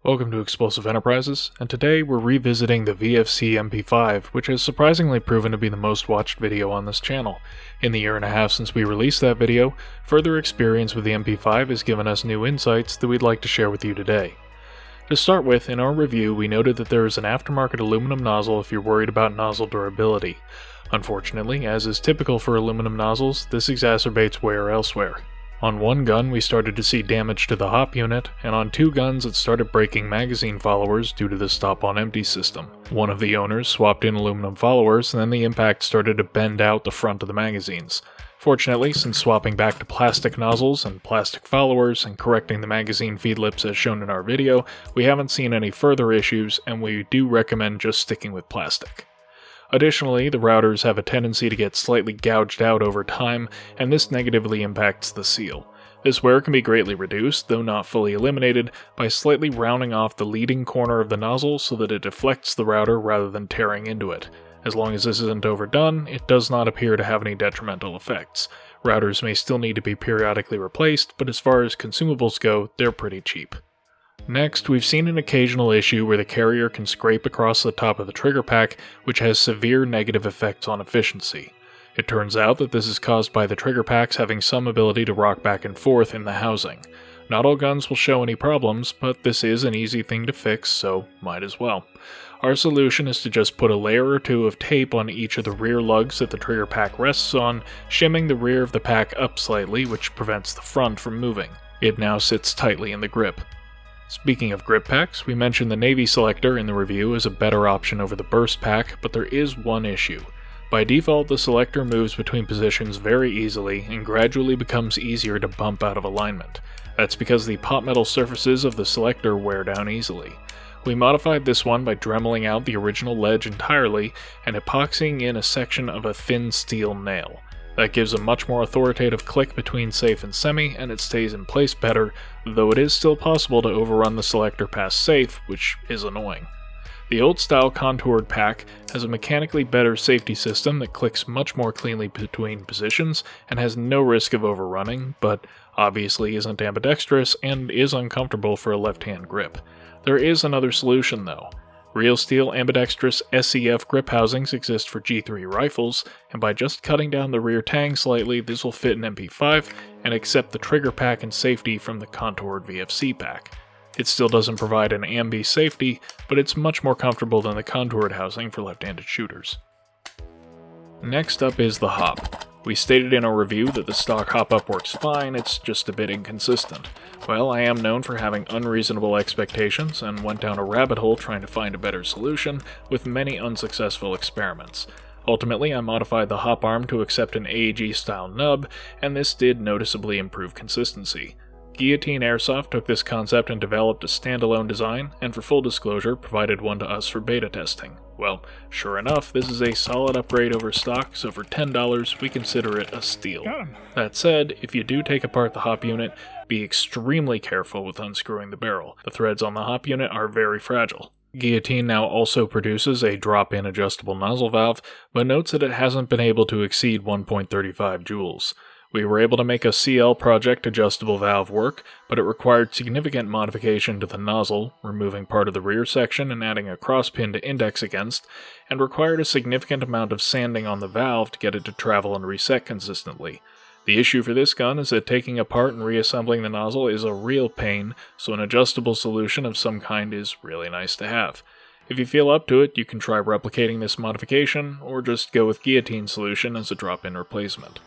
Welcome to Explosive Enterprises, and today we're revisiting the VFC MP5, which has surprisingly proven to be the most watched video on this channel. In the year and a half since we released that video, further experience with the MP5 has given us new insights that we'd like to share with you today. To start with, in our review we noted that there is an aftermarket aluminum nozzle if you're worried about nozzle durability. Unfortunately, as is typical for aluminum nozzles, this exacerbates wear elsewhere. On one gun we started to see damage to the hop unit, and on two guns it started breaking magazine followers due to the stop on empty system. One of the owners swapped in aluminum followers, and then the impact started to bend out the front of the magazines. Fortunately, since swapping back to plastic nozzles and plastic followers and correcting the magazine feed lips as shown in our video, we haven't seen any further issues, and we do recommend just sticking with plastic. Additionally, the routers have a tendency to get slightly gouged out over time, and this negatively impacts the seal. This wear can be greatly reduced, though not fully eliminated, by slightly rounding off the leading corner of the nozzle so that it deflects the router rather than tearing into it. As long as this isn't overdone, it does not appear to have any detrimental effects. Routers may still need to be periodically replaced, but as far as consumables go, they're pretty cheap. Next, we've seen an occasional issue where the carrier can scrape across the top of the trigger pack, which has severe negative effects on efficiency. It turns out that this is caused by the trigger packs having some ability to rock back and forth in the housing. Not all guns will show any problems, but this is an easy thing to fix, so might as well. Our solution is to just put a layer or two of tape on each of the rear lugs that the trigger pack rests on, shimming the rear of the pack up slightly, which prevents the front from moving. It now sits tightly in the grip. Speaking of grip packs, we mentioned the Navy Selector in the review as a better option over the Burst pack, but there is one issue. By default, the Selector moves between positions very easily and gradually becomes easier to bump out of alignment. That's because the pot metal surfaces of the Selector wear down easily. We modified this one by dremeling out the original ledge entirely and epoxying in a section of a thin steel nail. That gives a much more authoritative click between safe and semi, and it stays in place better, though it is still possible to overrun the Selector past safe, which is annoying. The old-style contoured pack has a mechanically better safety system that clicks much more cleanly between positions and has no risk of overrunning, but obviously isn't ambidextrous and is uncomfortable for a left-hand grip. There is another solution though. Real steel ambidextrous SEF grip housings exist for G3 rifles, and by just cutting down the rear tang slightly, this will fit an MP5 and accept the trigger pack and safety from the contoured VFC pack. It still doesn't provide an ambi safety, but it's much more comfortable than the contoured housing for left-handed shooters. Next up is the hop. We stated in our review that the stock hop-up works fine, it's just a bit inconsistent. Well, I am known for having unreasonable expectations and went down a rabbit hole trying to find a better solution, with many unsuccessful experiments. Ultimately, I modified the hop arm to accept an AEG-style nub, and this did noticeably improve consistency. Guillotine Airsoft took this concept and developed a standalone design, and for full disclosure, provided one to us for beta testing. Well, sure enough, this is a solid upgrade over stock, so for $10, we consider it a steal. That said, if you do take apart the hop unit, be extremely careful with unscrewing the barrel. The threads on the hop unit are very fragile. Guillotine now also produces a drop-in adjustable nozzle valve, but notes that it hasn't been able to exceed 1.35 joules. We were able to make a CL Project adjustable valve work, but it required significant modification to the nozzle, removing part of the rear section and adding a cross pin to index against, and required a significant amount of sanding on the valve to get it to travel and reset consistently. The issue for this gun is that taking apart and reassembling the nozzle is a real pain, so an adjustable solution of some kind is really nice to have. If you feel up to it, you can try replicating this modification, or just go with Guillotine solution as a drop-in replacement.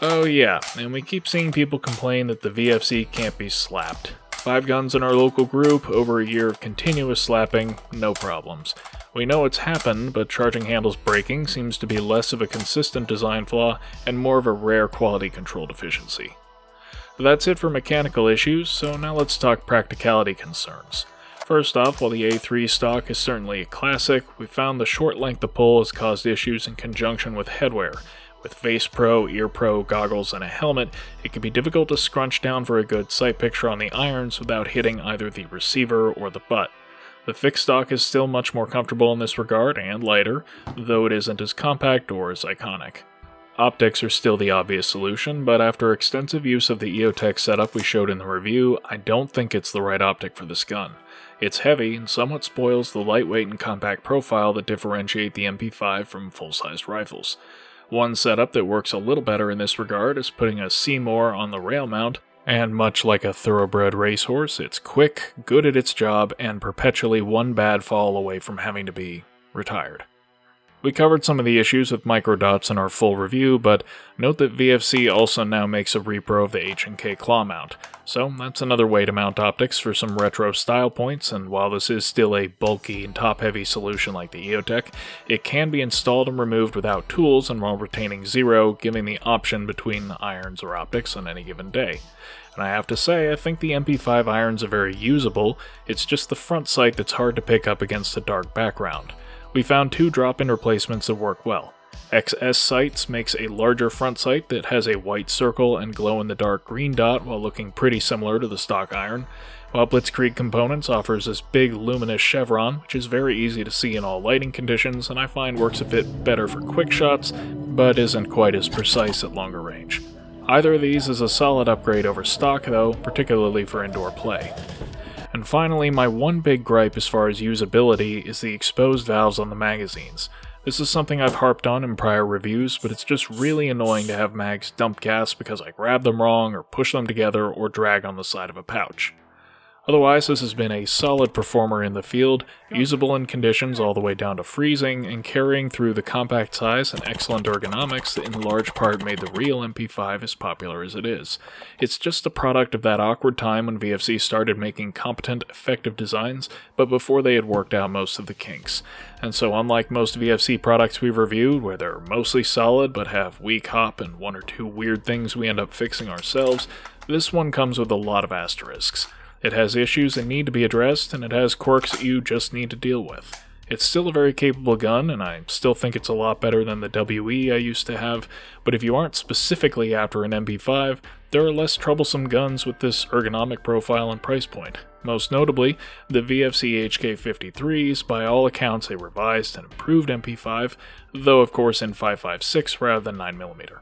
Oh yeah, and we keep seeing people complain that the VFC can't be slapped. 5 guns in our local group, over a year of continuous slapping, no problems. We know it's happened, but charging handles breaking seems to be less of a consistent design flaw and more of a rare quality control deficiency. That's it for mechanical issues, so now let's talk practicality concerns. First off, while the A3 stock is certainly a classic, we found the short length of pull has caused issues in conjunction with headwear. With Face Pro, Ear Pro, goggles, and a helmet, it can be difficult to scrunch down for a good sight picture on the irons without hitting either the receiver or the butt. The fixed stock is still much more comfortable in this regard and lighter, though it isn't as compact or as iconic. Optics are still the obvious solution, but after extensive use of the EOTech setup we showed in the review, I don't think it's the right optic for this gun. It's heavy and somewhat spoils the lightweight and compact profile that differentiate the MP5 from full-sized rifles. One setup that works a little better in this regard is putting a Seymour on the rail mount, and much like a thoroughbred racehorse, it's quick, good at its job, and perpetually one bad fall away from having to be retired. We covered some of the issues with microdots in our full review, but note that VFC also now makes a repro of the H&K claw mount, so that's another way to mount optics for some retro style points, and while this is still a bulky and top-heavy solution like the EOTech, it can be installed and removed without tools and while retaining zero, giving the option between irons or optics on any given day. And I have to say, I think the MP5 irons are very usable, it's just the front sight that's hard to pick up against a dark background. We found 2 drop-in replacements that work well. XS Sights makes a larger front sight that has a white circle and glow-in-the-dark green dot while looking pretty similar to the stock iron, while Blitzkrieg Components offers this big luminous chevron, which is very easy to see in all lighting conditions and I find works a bit better for quick shots, but isn't quite as precise at longer range. Either of these is a solid upgrade over stock though, particularly for indoor play. And finally, my one big gripe as far as usability is the exposed valves on the magazines. This is something I've harped on in prior reviews, but it's just really annoying to have mags dump gas because I grab them wrong or push them together or drag on the side of a pouch. Otherwise, this has been a solid performer in the field, usable in conditions all the way down to freezing, and carrying through the compact size and excellent ergonomics that in large part made the real MP5 as popular as it is. It's just a product of that awkward time when VFC started making competent, effective designs, but before they had worked out most of the kinks. And so unlike most VFC products we've reviewed, where they're mostly solid but have weak hop and 1 or 2 weird things we end up fixing ourselves, this one comes with a lot of asterisks. It has issues that need to be addressed, and it has quirks that you just need to deal with. It's still a very capable gun, and I still think it's a lot better than the WE I used to have, but if you aren't specifically after an MP5, there are less troublesome guns with this ergonomic profile and price point. Most notably, the VFC HK53 is by all accounts a revised and improved MP5, though of course in 5.56 rather than 9mm.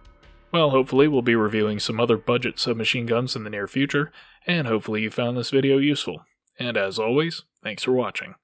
Well, hopefully we'll be reviewing some other budget submachine guns in the near future, and hopefully you found this video useful. And as always, thanks for watching.